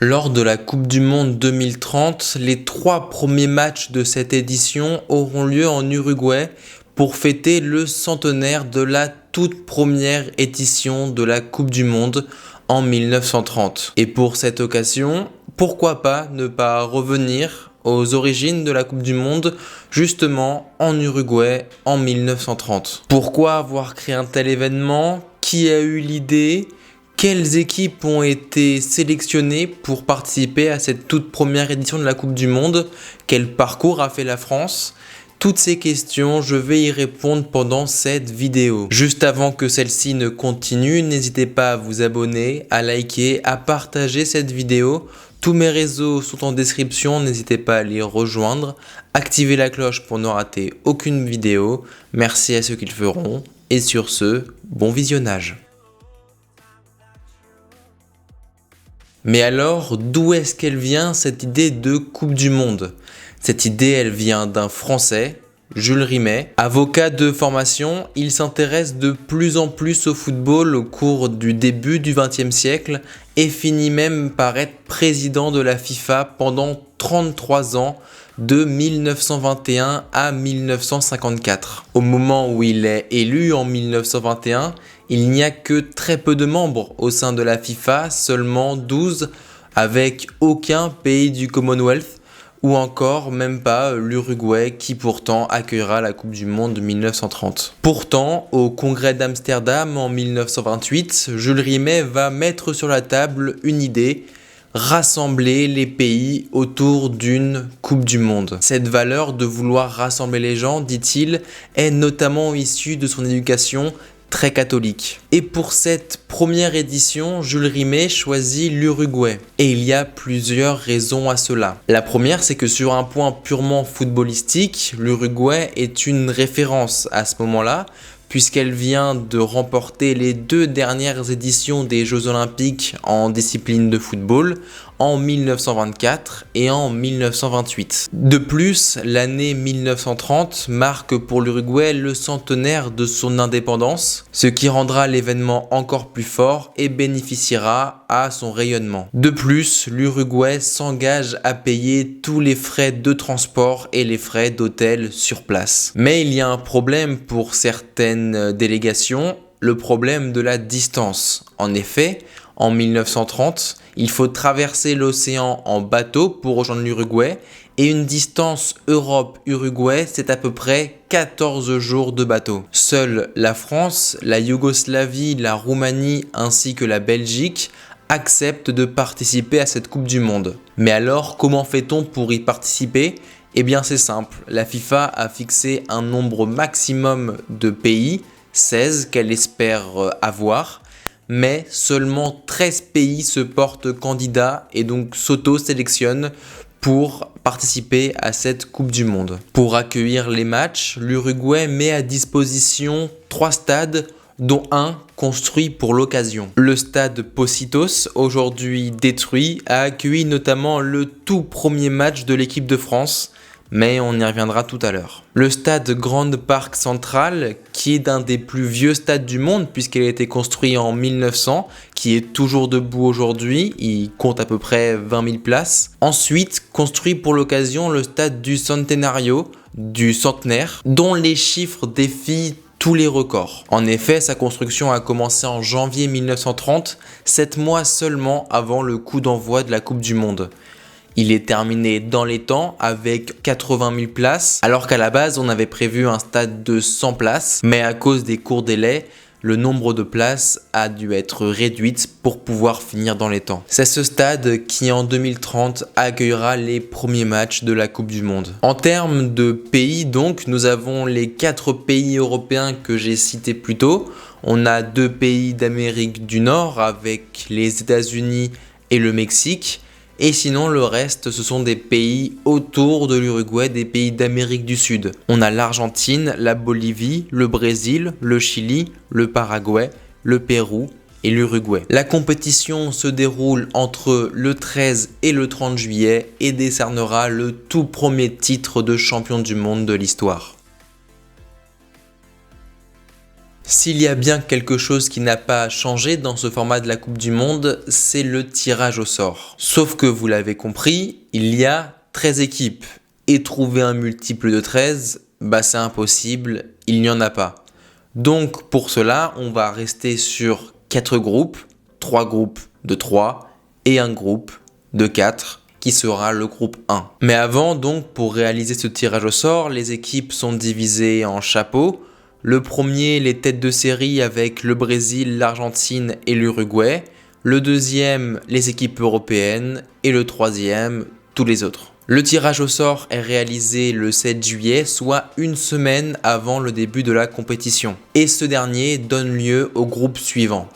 Lors de la Coupe du Monde 2030, les 3 premiers matchs de cette édition auront lieu en Uruguay pour fêter le centenaire de la toute première édition de la Coupe du Monde en 1930. Et pour cette occasion, pourquoi pas ne pas revenir aux origines de la Coupe du Monde, justement en Uruguay en 1930. Pourquoi avoir créé un tel événement? Qui a eu l'idée? Quelles équipes ont été sélectionnées pour participer à cette toute première édition de la Coupe du Monde? Quel parcours a fait la France? Toutes ces questions, je vais y répondre pendant cette vidéo. Juste avant que celle-ci ne continue, n'hésitez pas à vous abonner, à liker, à partager cette vidéo. Tous mes réseaux sont en description, n'hésitez pas à les rejoindre. Activez la cloche pour ne rater aucune vidéo. Merci à ceux qui le feront. Et sur ce, bon visionnage. Mais alors, d'où est-ce qu'elle vient cette idée de Coupe du Monde? Cette idée, elle vient d'un Français, Jules Rimet. Avocat de formation, il s'intéresse de plus en plus au football au cours du début du XXe siècle et finit même par être président de la FIFA pendant 33 ans, de 1921 à 1954. Au moment où il est élu en 1921, il n'y a que très peu de membres au sein de la FIFA, seulement 12, avec aucun pays du Commonwealth, ou encore même pas l'Uruguay qui pourtant accueillera la Coupe du Monde de 1930. Pourtant, au Congrès d'Amsterdam en 1928, Jules Rimet va mettre sur la table une idée: rassembler les pays autour d'une Coupe du Monde. Cette valeur de vouloir rassembler les gens, dit-il, est notamment issue de son éducation très catholique. Et pour cette première édition, Jules Rimet choisit l'Uruguay. Et il y a plusieurs raisons à cela. La première, c'est que sur un point purement footballistique, l'Uruguay est une référence à ce moment-là, puisqu'elle vient de remporter les 2 dernières éditions des Jeux Olympiques en discipline de football, en 1924 et en 1928. De plus, l'année 1930 marque pour l'Uruguay le centenaire de son indépendance, ce qui rendra l'événement encore plus fort et bénéficiera à son rayonnement. De plus, l'Uruguay s'engage à payer tous les frais de transport et les frais d'hôtel sur place. Mais il y a un problème pour certaines délégations, le problème de la distance. En effet, en 1930, il faut traverser l'océan en bateau pour rejoindre l'Uruguay et une distance Europe-Uruguay, c'est à peu près 14 jours de bateau. Seules la France, la Yougoslavie, la Roumanie ainsi que la Belgique acceptent de participer à cette Coupe du Monde. Mais alors, comment fait-on pour y participer? Eh bien c'est simple, la FIFA a fixé un nombre maximum de pays, 16 qu'elle espère avoir, mais seulement 13 pays se portent candidats et donc s'auto-sélectionnent pour participer à cette Coupe du Monde. Pour accueillir les matchs, l'Uruguay met à disposition 3 stades, dont un construit pour l'occasion. Le stade Pocitos, aujourd'hui détruit, a accueilli notamment le tout premier match de l'équipe de France, mais on y reviendra tout à l'heure. Le stade Grande Parc Central, qui est d'un des plus vieux stades du monde puisqu'il a été construit en 1900, qui est toujours debout aujourd'hui, il compte à peu près 20 000 places. Ensuite, construit pour l'occasion le stade du Centenario, du centenaire, dont les chiffres défient tous les records. En effet, sa construction a commencé en janvier 1930, 7 mois seulement avant le coup d'envoi de la Coupe du Monde. Il est terminé dans les temps avec 80 000 places, alors qu'à la base on avait prévu un stade de 100 places, mais à cause des courts délais, le nombre de places a dû être réduit pour pouvoir finir dans les temps. C'est ce stade qui en 2030 accueillera les premiers matchs de la Coupe du Monde. En termes de pays donc, nous avons les 4 pays européens que j'ai cités plus tôt. On a 2 pays d'Amérique du Nord avec les États-Unis et le Mexique. Et sinon, le reste, ce sont des pays autour de l'Uruguay, des pays d'Amérique du Sud. On a l'Argentine, la Bolivie, le Brésil, le Chili, le Paraguay, le Pérou et l'Uruguay. La compétition se déroule entre le 13 et le 30 juillet et décernera le tout premier titre de champion du monde de l'histoire. S'il y a bien quelque chose qui n'a pas changé dans ce format de la Coupe du Monde, c'est le tirage au sort. Sauf que vous l'avez compris, il y a 13 équipes. Et trouver un multiple de 13, c'est impossible, il n'y en a pas. Donc pour cela, on va rester sur 4 groupes, 3 groupes de 3 et un groupe de 4 qui sera le groupe 1. Mais avant, donc, pour réaliser ce tirage au sort, les équipes sont divisées en chapeaux. Le premier, les têtes de série avec le Brésil, l'Argentine et l'Uruguay. Le deuxième, les équipes européennes. Et le troisième, tous les autres. Le tirage au sort est réalisé le 7 juillet, soit une semaine avant le début de la compétition. Et ce dernier donne lieu au groupe suivant.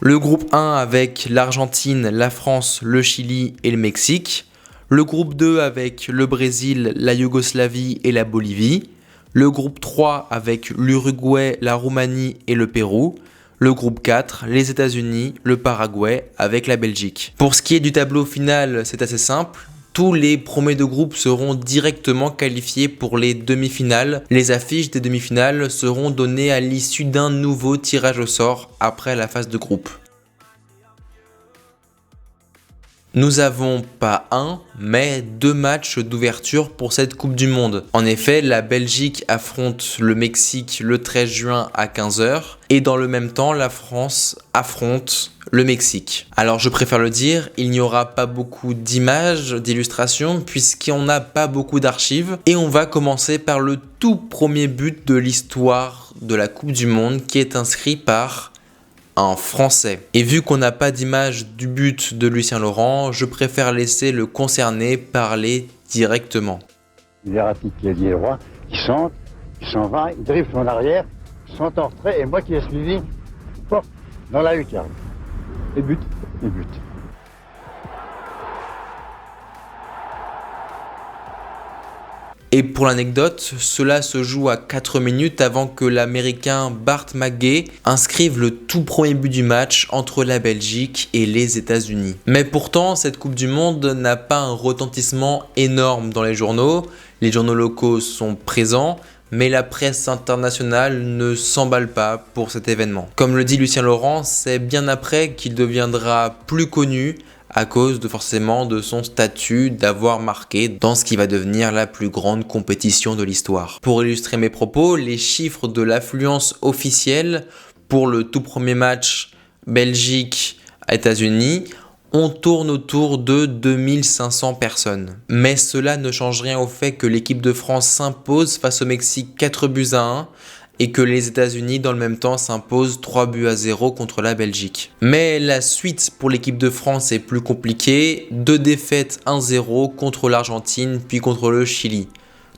Le groupe 1 avec l'Argentine, la France, le Chili et le Mexique. Le groupe 2 avec le Brésil, la Yougoslavie et la Bolivie. Le groupe 3 avec l'Uruguay, la Roumanie et le Pérou. Le groupe 4, les États-Unis, le Paraguay avec la Belgique. Pour ce qui est du tableau final, c'est assez simple. Tous les premiers de groupe seront directement qualifiés pour les demi-finales. Les affiches des demi-finales seront données à l'issue d'un nouveau tirage au sort après la phase de groupe. Nous avons pas un, mais 2 matchs d'ouverture pour cette Coupe du Monde. En effet, la Belgique affronte le Mexique le 13 juin à 15h et dans le même temps, la France affronte le Mexique. Alors je préfère le dire, il n'y aura pas beaucoup d'images, d'illustrations puisqu'on n'a pas beaucoup d'archives et on va commencer par le tout premier but de l'histoire de la Coupe du Monde qui est inscrit par un Français. Et vu qu'on n'a pas d'image du but de Lucien Laurent, je préfère laisser le concerné parler directement. Verratti qui est lié droit, il centre, il s'en va, il dribble en arrière, centre en retrait, et moi qui ai suivi, hop, dans la lucarne. Et but. Et but. Et pour l'anecdote, cela se joue à 4 minutes avant que l'Américain Bart McGee inscrive le tout premier but du match entre la Belgique et les États-Unis. Mais pourtant, cette Coupe du Monde n'a pas un retentissement énorme dans les journaux locaux sont présents, mais la presse internationale ne s'emballe pas pour cet événement. Comme le dit Lucien Laurent, c'est bien après qu'il deviendra plus connu à cause de son statut d'avoir marqué dans ce qui va devenir la plus grande compétition de l'histoire. Pour illustrer mes propos, les chiffres de l'affluence officielle pour le tout premier match Belgique-États-Unis, on tourne autour de 2500 personnes. Mais cela ne change rien au fait que l'équipe de France s'impose face au Mexique 4-1 et que les États-Unis dans le même temps s'imposent 3-0 contre la Belgique. Mais la suite pour l'équipe de France est plus compliquée, 2 défaites 1-0 contre l'Argentine puis contre le Chili.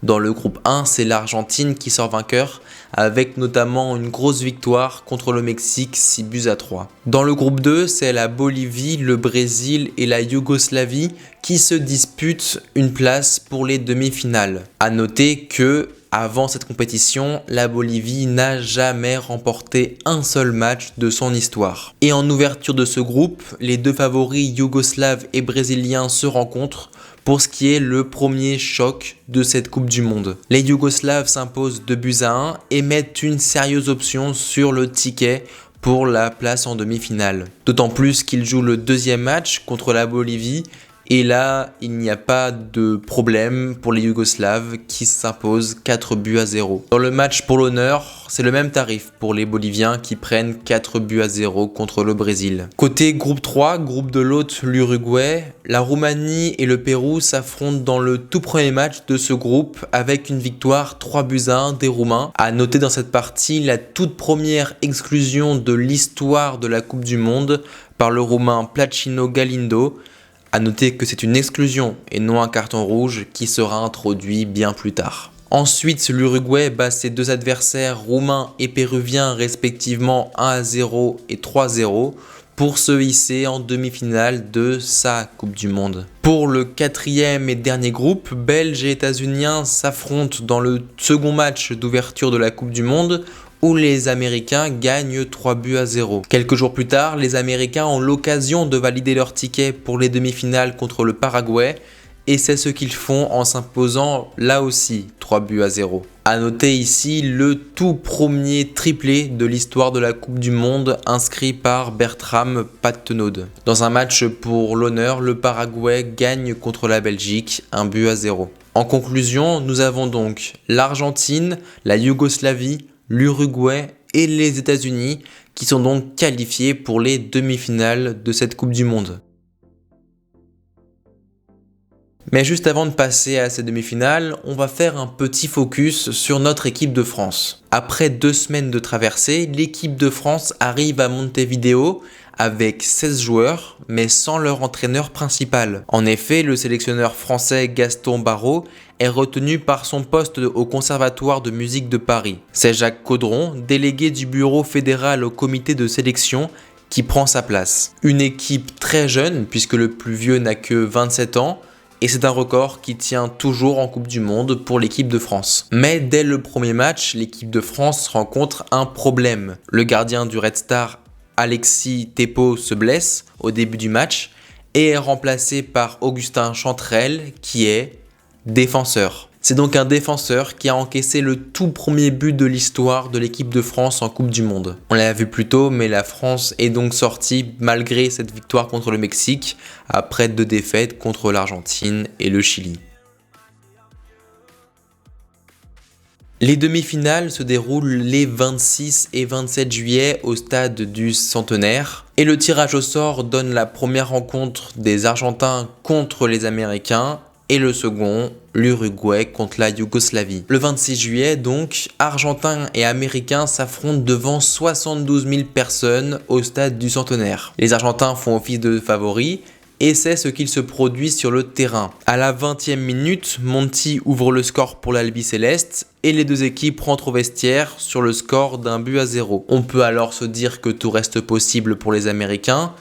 Dans le groupe 1, c'est l'Argentine qui sort vainqueur, avec notamment une grosse victoire contre le Mexique 6-3. Dans le groupe 2, c'est la Bolivie, le Brésil et la Yougoslavie qui se disputent une place pour les demi-finales. À noter que, avant cette compétition, la Bolivie n'a jamais remporté un seul match de son histoire. Et en ouverture de ce groupe, les 2 favoris yougoslaves et brésiliens se rencontrent pour ce qui est le premier choc de cette Coupe du Monde. Les Yougoslaves s'imposent 2-1 et mettent une sérieuse option sur le ticket pour la place en demi-finale. D'autant plus qu'ils jouent le deuxième match contre la Bolivie. Et là, il n'y a pas de problème pour les Yougoslaves qui s'imposent 4-0. Dans le match pour l'honneur, c'est le même tarif pour les Boliviens qui prennent 4-0 contre le Brésil. Côté groupe 3, groupe de l'hôte l'Uruguay, la Roumanie et le Pérou s'affrontent dans le tout premier match de ce groupe avec une victoire 3-1 des Roumains. À noter dans cette partie la toute première exclusion de l'histoire de la Coupe du Monde par le Roumain Placino Galindo. A noter que c'est une exclusion et non un carton rouge qui sera introduit bien plus tard. Ensuite, l'Uruguay bat ses 2 adversaires roumains et péruviens respectivement 1-0 et 3-0 pour se hisser en demi-finale de sa Coupe du Monde. Pour le 4e et dernier groupe, Belges et États-Uniens s'affrontent dans le second match d'ouverture de la Coupe du Monde où les Américains gagnent 3-0. Quelques jours plus tard, les Américains ont l'occasion de valider leur ticket pour les demi-finales contre le Paraguay et c'est ce qu'ils font en s'imposant là aussi 3-0. A noter ici le tout premier triplé de l'histoire de la Coupe du Monde inscrit par Bertram Pattenode. Dans un match pour l'honneur, le Paraguay gagne contre la Belgique 1-0. En conclusion, nous avons donc l'Argentine, la Yougoslavie, l'Uruguay et les États-Unis qui sont donc qualifiés pour les demi-finales de cette Coupe du Monde. Mais juste avant de passer à ces demi-finales, on va faire un petit focus sur notre équipe de France. Après 2 semaines de traversée, l'équipe de France arrive à Montevideo avec 16 joueurs, mais sans leur entraîneur principal. En effet, le sélectionneur français Gaston Barreau est retenu par son poste au Conservatoire de musique de Paris. C'est Jacques Caudron, délégué du bureau fédéral au comité de sélection, qui prend sa place. Une équipe très jeune, puisque le plus vieux n'a que 27 ans, et c'est un record qui tient toujours en Coupe du Monde pour l'équipe de France. Mais dès le premier match, l'équipe de France rencontre un problème. Le gardien du Red Star, Alexis Thépeau, se blesse au début du match et est remplacé par Augustin Chantrel qui est défenseur. C'est donc un défenseur qui a encaissé le tout premier but de l'histoire de l'équipe de France en Coupe du Monde. On l'a vu plus tôt, mais la France est donc sortie malgré cette victoire contre le Mexique, après 2 défaites contre l'Argentine et le Chili. Les demi-finales se déroulent les 26 et 27 juillet au stade du Centenaire et le tirage au sort donne la première rencontre des Argentins contre les Américains et le second, l'Uruguay contre la Yougoslavie. Le 26 juillet donc, Argentins et Américains s'affrontent devant 72 000 personnes au stade du Centenaire. Les Argentins font office de favoris et c'est ce qu'il se produit sur le terrain. À la 20e minute, Monti ouvre le score pour l'Albiceleste et les 2 équipes rentrent au vestiaire sur le score d'1-0. On peut alors se dire que tout reste possible pour les Américains,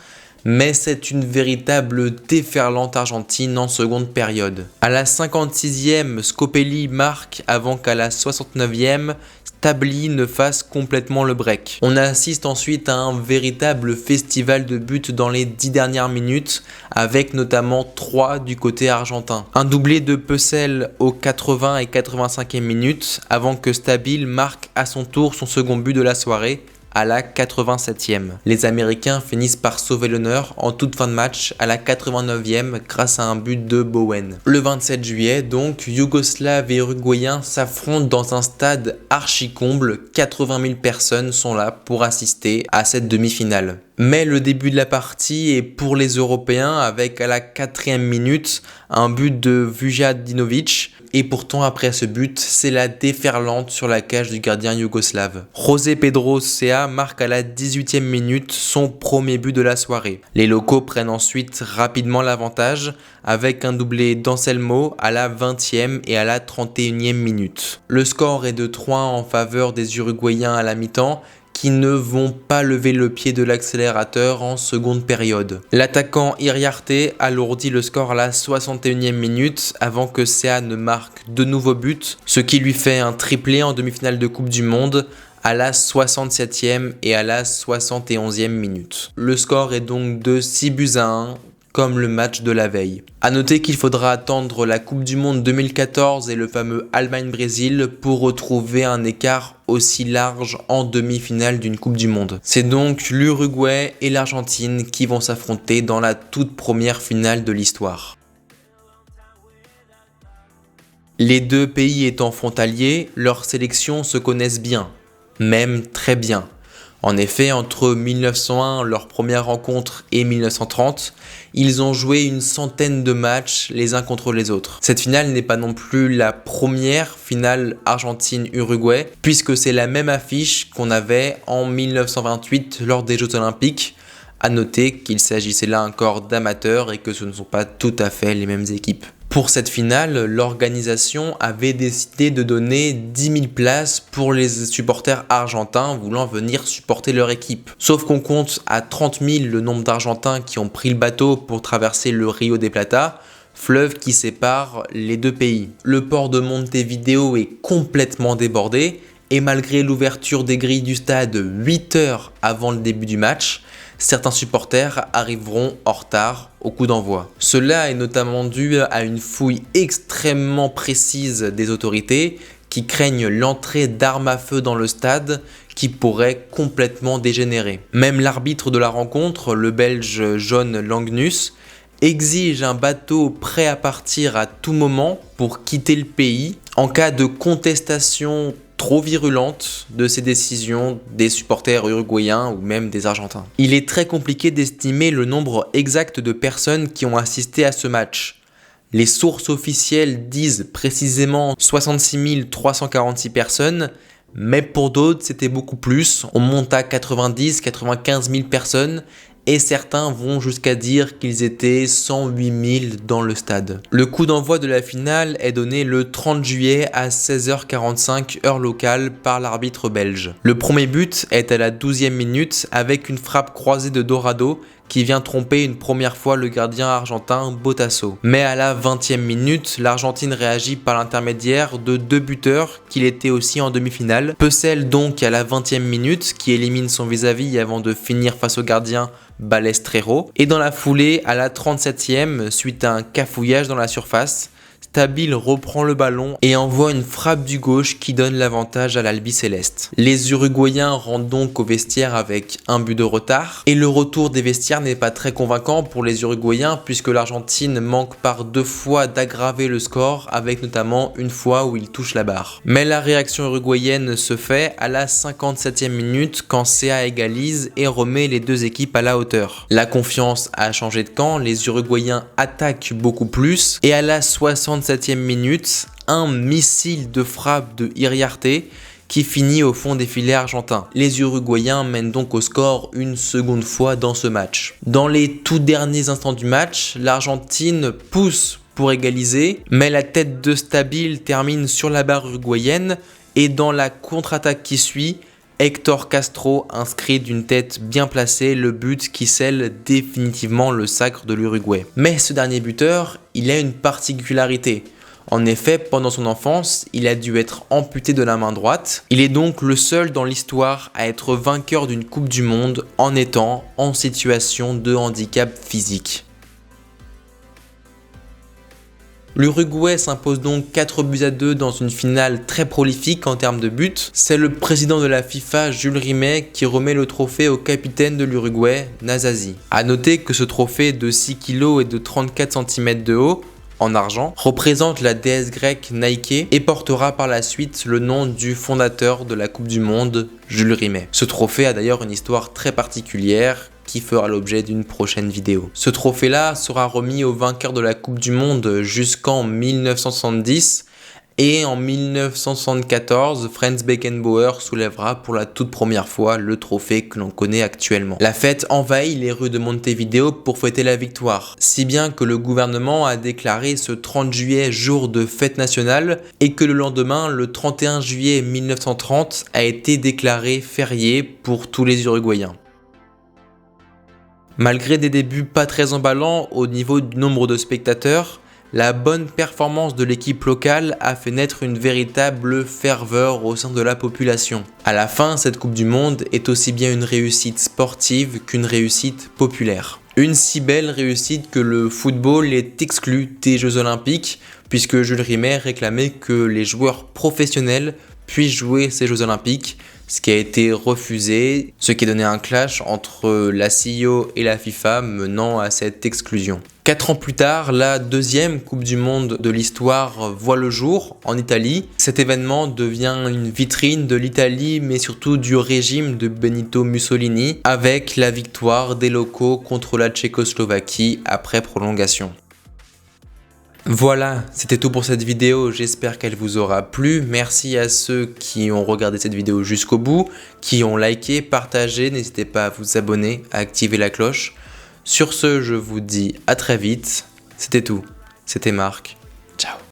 mais c'est une véritable déferlante argentine en seconde période. À la 56e, Scopelli marque avant qu'à la 69e, Stabli ne fasse complètement le break. On assiste ensuite à un véritable festival de buts dans les 10 dernières minutes, avec notamment 3 du côté argentin. Un doublé de Peucel aux 80 et 85e minutes, avant que Stabile marque à son tour son second but de la soirée, à la 87e. Les Américains finissent par sauver l'honneur en toute fin de match à la 89e grâce à un but de Bowen. Le 27 juillet, donc, Yougoslaves et Uruguayens s'affrontent dans un stade archi-comble. 80 000 personnes sont là pour assister à cette demi-finale. Mais le début de la partie est pour les Européens avec à la 4e minute un but de Vujadinovic. Et pourtant après ce but, c'est la déferlante sur la cage du gardien yougoslave. José Pedro Sea marque à la 18e minute son premier but de la soirée. Les locaux prennent ensuite rapidement l'avantage avec un doublé d'Anselmo à la 20e et à la 31e minute. Le score est de 3 en faveur des Uruguayens à la mi-temps, qui ne vont pas lever le pied de l'accélérateur en seconde période. L'attaquant Iriarte alourdit le score à la 61e minute avant que Sea ne marque de nouveaux buts, ce qui lui fait un triplé en demi-finale de Coupe du Monde à la 67e et à la 71e minute. Le score est donc de 6-1, comme le match de la veille. A noter qu'il faudra attendre la Coupe du Monde 2014 et le fameux Allemagne-Brésil pour retrouver un écart aussi large en demi-finale d'une Coupe du Monde. C'est donc l'Uruguay et l'Argentine qui vont s'affronter dans la toute première finale de l'histoire. Les 2 pays étant frontaliers, leurs sélections se connaissent bien, même très bien. En effet, entre 1901, leur première rencontre, et 1930, ils ont joué une centaine de matchs les uns contre les autres. Cette finale n'est pas non plus la première finale Argentine-Uruguay, puisque c'est la même affiche qu'on avait en 1928 lors des Jeux Olympiques. À noter qu'il s'agissait là encore d'amateurs et que ce ne sont pas tout à fait les mêmes équipes. Pour cette finale, l'organisation avait décidé de donner 10 000 places pour les supporters argentins voulant venir supporter leur équipe. Sauf qu'on compte à 30 000 le nombre d'Argentins qui ont pris le bateau pour traverser le Rio de Plata, fleuve qui sépare les 2 pays. Le port de Montevideo est complètement débordé et malgré l'ouverture des grilles du stade 8 heures avant le début du match, certains supporters arriveront en retard au coup d'envoi. Cela est notamment dû à une fouille extrêmement précise des autorités qui craignent l'entrée d'armes à feu dans le stade qui pourrait complètement dégénérer. Même l'arbitre de la rencontre, le Belge John Langnus, exige un bateau prêt à partir à tout moment pour quitter le pays en cas de contestation trop virulente de ces décisions des supporters uruguayens ou même des Argentins. Il est très compliqué d'estimer le nombre exact de personnes qui ont assisté à ce match. Les sources officielles disent précisément 66 346 personnes, mais pour d'autres c'était beaucoup plus, on monte à 90-95 000 personnes et certains vont jusqu'à dire qu'ils étaient 108 000 dans le stade. Le coup d'envoi de la finale est donné le 30 juillet à 16h45 heure locale par l'arbitre belge. Le premier but est à la 12e minute avec une frappe croisée de Dorado qui vient tromper une première fois le gardien argentin Botasso. Mais à la 20e minute, l'Argentine réagit par l'intermédiaire de deux buteurs qu'il était aussi en demi-finale. Peucel donc à la 20e minute qui élimine son vis-à-vis avant de finir face au gardien Balestrero. Et dans la foulée, à la 37e, suite à un cafouillage dans la surface, Stabile reprend le ballon et envoie une frappe du gauche qui donne l'avantage à l'Albiceleste. Les Uruguayens rentrent donc au vestiaire avec un but de retard et le retour des vestiaires n'est pas très convaincant pour les Uruguayens puisque l'Argentine manque par deux fois d'aggraver le score avec notamment une fois où il touche la barre. Mais la réaction uruguayenne se fait à la 57e minute quand CA égalise et remet les deux équipes à la hauteur. La confiance a changé de camp, les Uruguayens attaquent beaucoup plus et à la 67e minute, un missile de frappe de Iriarte qui finit au fond des filets argentins. Les Uruguayens mènent donc au score une seconde fois dans ce match. Dans les tout derniers instants du match, l'Argentine pousse pour égaliser, mais la tête de Stabile termine sur la barre uruguayenne et dans la contre-attaque qui suit, Héctor Castro inscrit d'une tête bien placée le but qui scelle définitivement le sacre de l'Uruguay. Mais ce dernier buteur, il a une particularité. En effet, pendant son enfance, il a dû être amputé de la main droite. Il est donc le seul dans l'histoire à être vainqueur d'une Coupe du Monde en étant en situation de handicap physique. L'Uruguay s'impose donc 4-2 dans une finale très prolifique en termes de buts. C'est le président de la FIFA, Jules Rimet, qui remet le trophée au capitaine de l'Uruguay, Nasazzi. A noter que ce trophée de 6 kg et de 34 cm de haut, en argent, représente la déesse grecque Nike et portera par la suite le nom du fondateur de la Coupe du Monde, Jules Rimet. Ce trophée a d'ailleurs une histoire très particulière qui fera l'objet d'une prochaine vidéo. Ce trophée-là sera remis au vainqueur de la Coupe du Monde jusqu'en 1970 et en 1974, Franz Beckenbauer soulèvera pour la toute première fois le trophée que l'on connaît actuellement. La fête envahit les rues de Montevideo pour fêter la victoire, si bien que le gouvernement a déclaré ce 30 juillet jour de fête nationale et que le lendemain, le 31 juillet 1930, a été déclaré férié pour tous les Uruguayens. Malgré des débuts pas très emballants au niveau du nombre de spectateurs, la bonne performance de l'équipe locale a fait naître une véritable ferveur au sein de la population. À la fin, cette Coupe du Monde est aussi bien une réussite sportive qu'une réussite populaire. Une si belle réussite que le football est exclu des Jeux Olympiques, puisque Jules Rimet réclamait que les joueurs professionnels puissent jouer ces Jeux Olympiques, ce qui a été refusé, ce qui a donné un clash entre la CIO et la FIFA menant à cette exclusion. 4 ans plus tard, la deuxième Coupe du Monde de l'histoire voit le jour en Italie. Cet événement devient une vitrine de l'Italie, mais surtout du régime de Benito Mussolini, avec la victoire des locaux contre la Tchécoslovaquie après prolongation. Voilà, c'était tout pour cette vidéo, j'espère qu'elle vous aura plu. Merci à ceux qui ont regardé cette vidéo jusqu'au bout, qui ont liké, partagé, n'hésitez pas à vous abonner, à activer la cloche. Sur ce, je vous dis à très vite, c'était tout, c'était Marc,